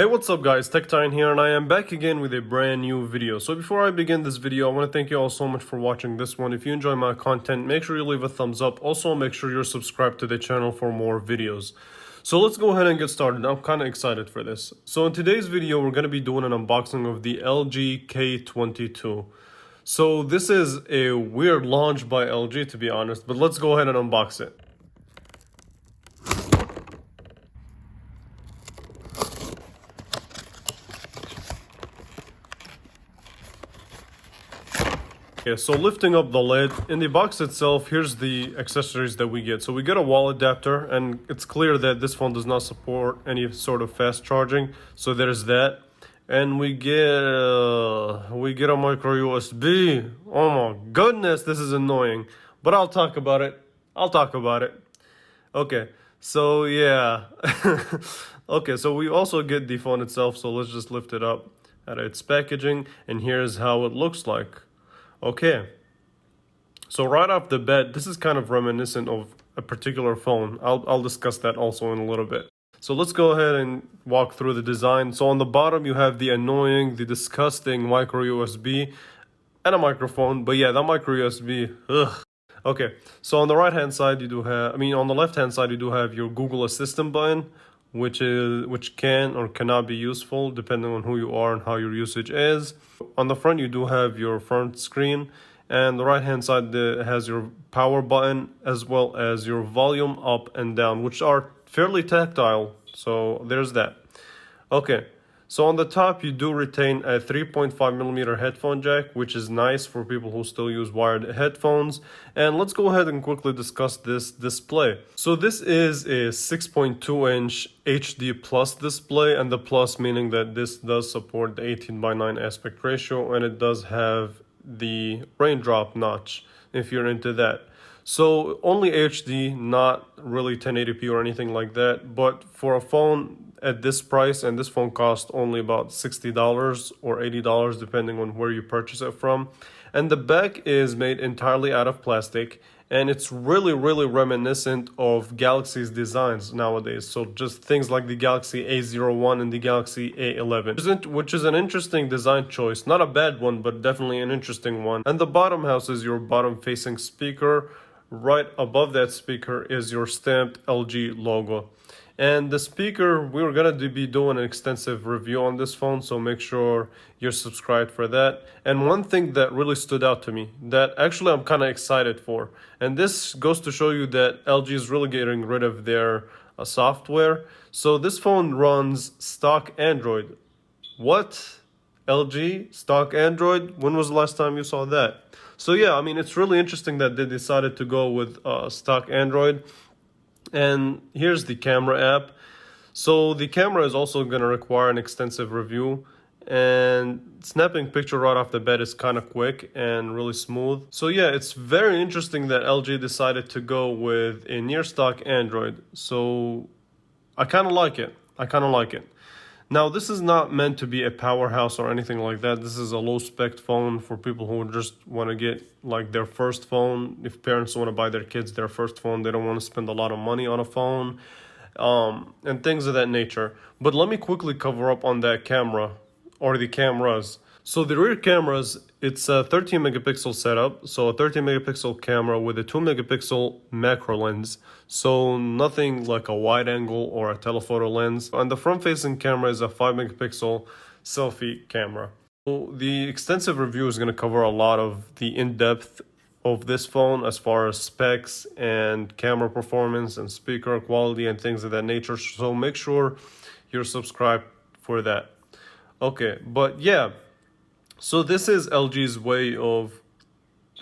Hey, what's up guys, TechTitan here, and I am back again with a brand new video. So before I begin this video, I want to thank you all so much for watching this one. If you enjoy my content, make sure you leave a thumbs up. Also, make sure you're subscribed to the channel for more videos. So let's go ahead and get started. I'm kind of excited for this. So in today's video, we're going to be doing an unboxing of the LG K22. So this is a weird launch by LG, to be honest, but let's go ahead and unbox it. Okay, so lifting up the lid, in the box itself, here's the accessories that we get. So we get a wall adapter, and it's clear that this phone does not support any sort of fast charging. So there's that. And we get a micro USB. Oh my goodness, this is annoying. But I'll talk about it. Okay, so yeah. Okay, so we also get the phone itself. So let's just lift it up at its packaging. And here's how it looks like. Okay, so right off the bat, this is kind of reminiscent of a particular phone. I'll discuss that also in a little bit. So let's go ahead and walk through the design. So on the bottom, you have the disgusting micro USB and a microphone. But yeah, that micro USB, ugh. Okay, so on the right-hand side, on the left-hand side, you do have your Google Assistant button, which can or cannot be useful depending on who you are and how your usage is. On the front, you do have your front screen, and the right hand side has your power button as well as your volume up and down, which are fairly tactile. So there's that. Okay, so on the top, you do retain a 3.5mm headphone jack, which is nice for people who still use wired headphones. And let's go ahead and quickly discuss this display. So this is a 6.2-inch HD plus display, and the plus meaning that this does support the 18:9 aspect ratio, and it does have the raindrop notch if you're into that. So only HD, not really 1080p or anything like that, but for a phone at this price, and this phone costs only about $60 or $80 depending on where you purchase it from. And the back is made entirely out of plastic, and it's really reminiscent of Galaxy's designs nowadays. So just things like the Galaxy A01 and the Galaxy A11, which is an interesting design choice. Not a bad one, but definitely an interesting one. And the bottom houses your bottom facing speaker. Right above that speaker is your stamped LG logo. And the speaker, we're going to be doing an extensive review on this phone, so make sure you're subscribed for that. And one thing that really stood out to me, that actually I'm kind of excited for, and this goes to show you that LG is really getting rid of their software. So this phone runs stock Android. What? LG stock Android? When was the last time you saw that? So yeah, I mean, it's really interesting that they decided to go with stock Android. And here's the camera app. So the camera is also going to require an extensive review, and snapping picture right off the bat is kind of quick and really smooth. So yeah, it's very interesting that LG decided to go with a near stock Android. So I kind of like it. Now, this is not meant to be a powerhouse or anything like that. This is a low-spec phone for people who just want to get like their first phone. If parents want to buy their kids their first phone, they don't want to spend a lot of money on a phone, and things of that nature. But let me quickly cover up on that camera, or the cameras. So the rear cameras, it's a 13 megapixel setup. So a 13 megapixel camera with a 2 megapixel macro lens. So nothing like a wide angle or a telephoto lens. And the front facing camera is a 5 megapixel selfie camera. So the extensive review is going to cover a lot of the in-depth of this phone as far as specs and camera performance and speaker quality and things of that nature. So make sure you're subscribed for that. Okay, but yeah. So this is LG's way of,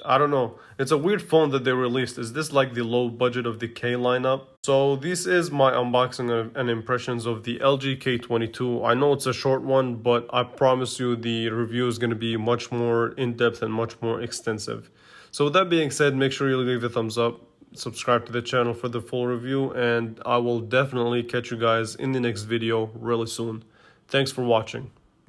I don't know, it's a weird phone that they released. Is this like the low budget of the K lineup? So this is my unboxing and impressions of the LG K22. I know it's a short one, but I promise you the review is going to be much more in-depth and much more extensive. So with that being said, make sure you leave a thumbs up, subscribe to the channel for the full review, and I will definitely catch you guys in the next video really soon. Thanks for watching.